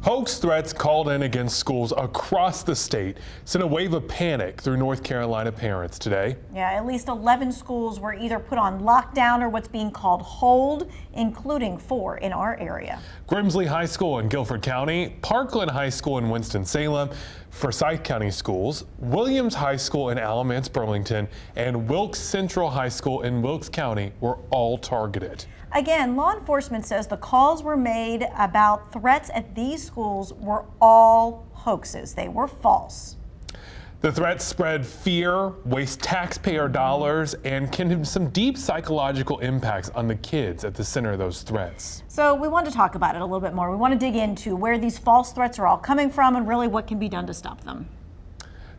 Hoax threats called in against schools across the state sent a wave of panic through North Carolina parents today. Yeah, at least 11 schools were either put on lockdown or what's being called hold, including 4 in our area. Grimsley High School in Guilford County, Parkland High School in Winston-Salem, Forsyth County Schools, Williams High School in Alamance, Burlington, and Wilkes Central High School in Wilkes County were all targeted. Again, law enforcement says the calls were made about threats at these schools were all hoaxes. They were false. The threats spread fear, waste taxpayer dollars, and can have some deep psychological impacts on the kids at the center of those threats. So we want to talk about it a little bit more. We want to dig into where these false threats are all coming from and really what can be done to stop them.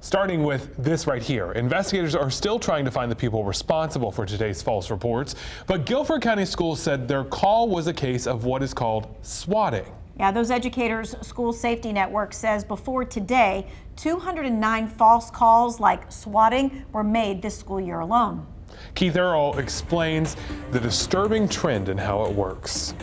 Starting with this right here. Investigators are still trying to find the people responsible for today's false reports, but Guilford County Schools said their call was a case of what is called swatting. Yeah, those Educators School Safety Network says before today, 209 false calls like swatting were made this school year alone. Keith Earle explains the disturbing trend and how it works.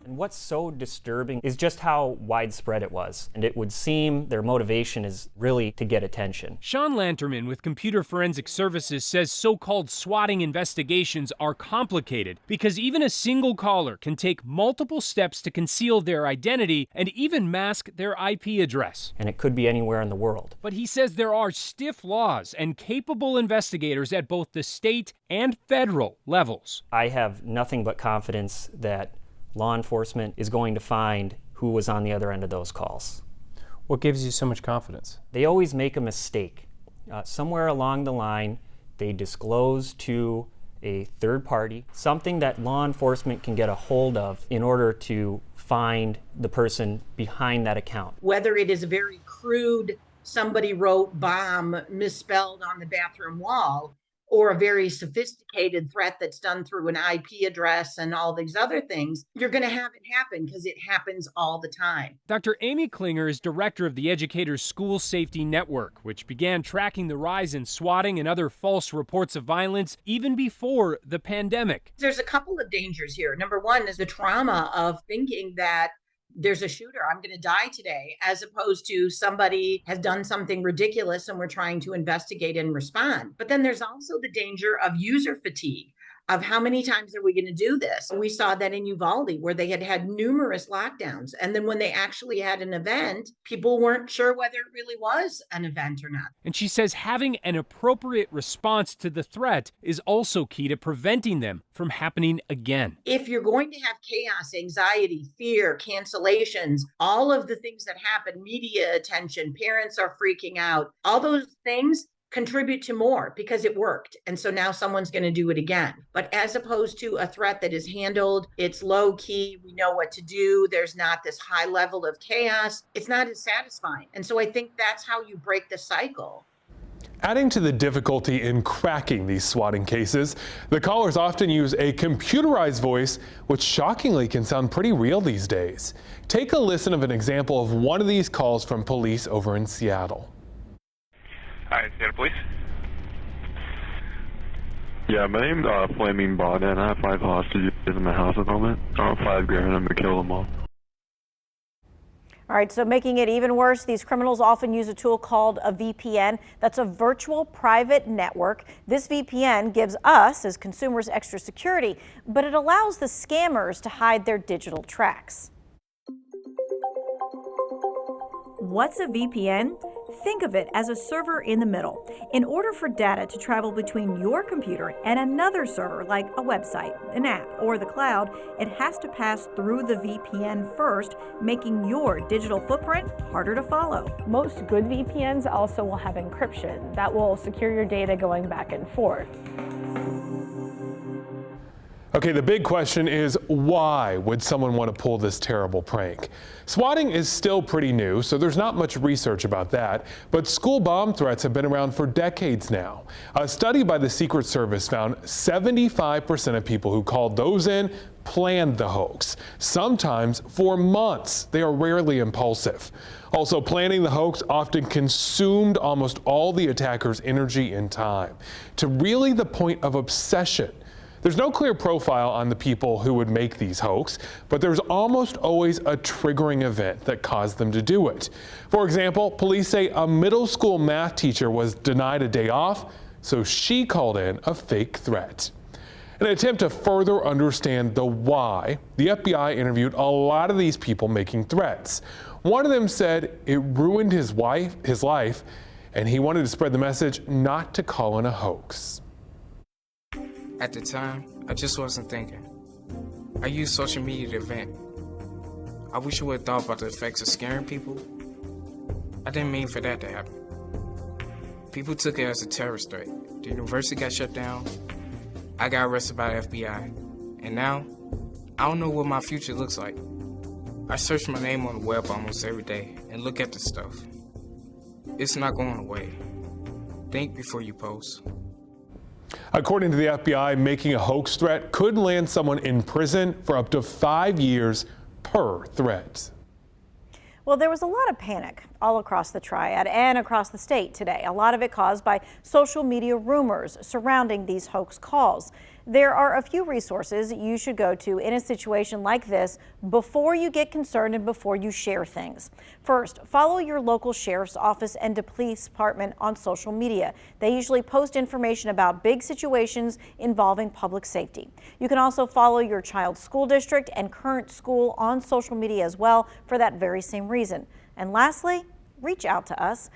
And what's so disturbing is just how widespread it was. And it would seem their motivation is really to get attention. Sean Lanterman with Computer Forensic Services says so-called swatting investigations are complicated because even a single caller can take multiple steps to conceal their identity and even mask their IP address. And it could be anywhere in the world. But he says there are stiff laws and capable investigators at both the state and federal levels. I have nothing but confidence that law enforcement is going to find who was on the other end of those calls. What gives you so much confidence? They always make a mistake. Somewhere along the line, they disclose to a third party something that law enforcement can get a hold of in order to find the person behind that account. Whether it is a very crude, somebody wrote bomb misspelled on the bathroom wall, or a very sophisticated threat that's done through an IP address and all these other things, you're going to have it happen because it happens all the time. Dr. Amy Klinger is director of the Educator's School Safety Network, which began tracking the rise in swatting and other false reports of violence even before the pandemic. There's a couple of dangers here. Number one is the trauma of thinking that there's a shooter, I'm going to die today, as opposed to somebody has done something ridiculous and we're trying to investigate and respond. But then there's also the danger of user fatigue, of how many times are we going to do this? We saw that in Uvalde, where they had had numerous lockdowns. And then when they actually had an event, people weren't sure whether it really was an event or not. And she says having an appropriate response to the threat is also key to preventing them from happening again. If you're going to have chaos, anxiety, fear, cancellations, all of the things that happen, media attention, parents are freaking out, all those things contribute to more because it worked. And so now someone's going to do it again. But as opposed to a threat that is handled, it's low key, we know what to do, there's not this high level of chaos, it's not as satisfying. And so I think that's how you break the cycle. Adding to the difficulty in cracking these swatting cases, the callers often use a computerized voice, which shockingly can sound pretty real these days. Take a listen of an example of one of these calls from police over in Seattle. Hi, Seattle Police. Yeah, my name's Flaming Bonnet, and I have 5 hostages in my house at the moment. I want $5 grand, I'm gonna kill them all. All right, so making it even worse, these criminals often use a tool called a VPN. That's a virtual private network. This VPN gives us, as consumers, extra security, but it allows the scammers to hide their digital tracks. What's a VPN? Think of it as a server in the middle. In order for data to travel between your computer and another server, like a website, an app, or the cloud, it has to pass through the VPN first, making your digital footprint harder to follow. Most good VPNs also will have encryption that will secure your data going back and forth. Okay, the big question is, why would someone want to pull this terrible prank? Swatting is still pretty new, so there's not much research about that, but school bomb threats have been around for decades now. A study by the Secret Service found 75% of people who called those in planned the hoax, sometimes for months. They are rarely impulsive. Also, planning the hoax often consumed almost all the attacker's energy and time, to really the point of obsession. There's no clear profile on the people who would make these hoax, but there's almost always a triggering event that caused them to do it. For example, police say a middle school math teacher was denied a day off, so she called in a fake threat. In an attempt to further understand the why, the FBI interviewed a lot of these people making threats. One of them said it ruined his life, and he wanted to spread the message not to call in a hoax. At the time, I just wasn't thinking. I used social media to vent. I wish I would have thought about the effects of scaring people. I didn't mean for that to happen. People took it as a terrorist threat. The university got shut down. I got arrested by the FBI. And now, I don't know what my future looks like. I search my name on the web almost every day and look at the stuff. It's not going away. Think before you post. According to the FBI, making a hoax threat could land someone in prison for up to 5 years per threat. Well, there was a lot of panic all across the Triad and across the state today. A lot of it caused by social media rumors surrounding these hoax calls. There are a few resources you should go to in a situation like this before you get concerned and before you share things. First, follow your local sheriff's office and the police department on social media. They usually post information about big situations involving public safety. You can also follow your child's school district and current school on social media as well for that very same reason. And lastly, reach out to us.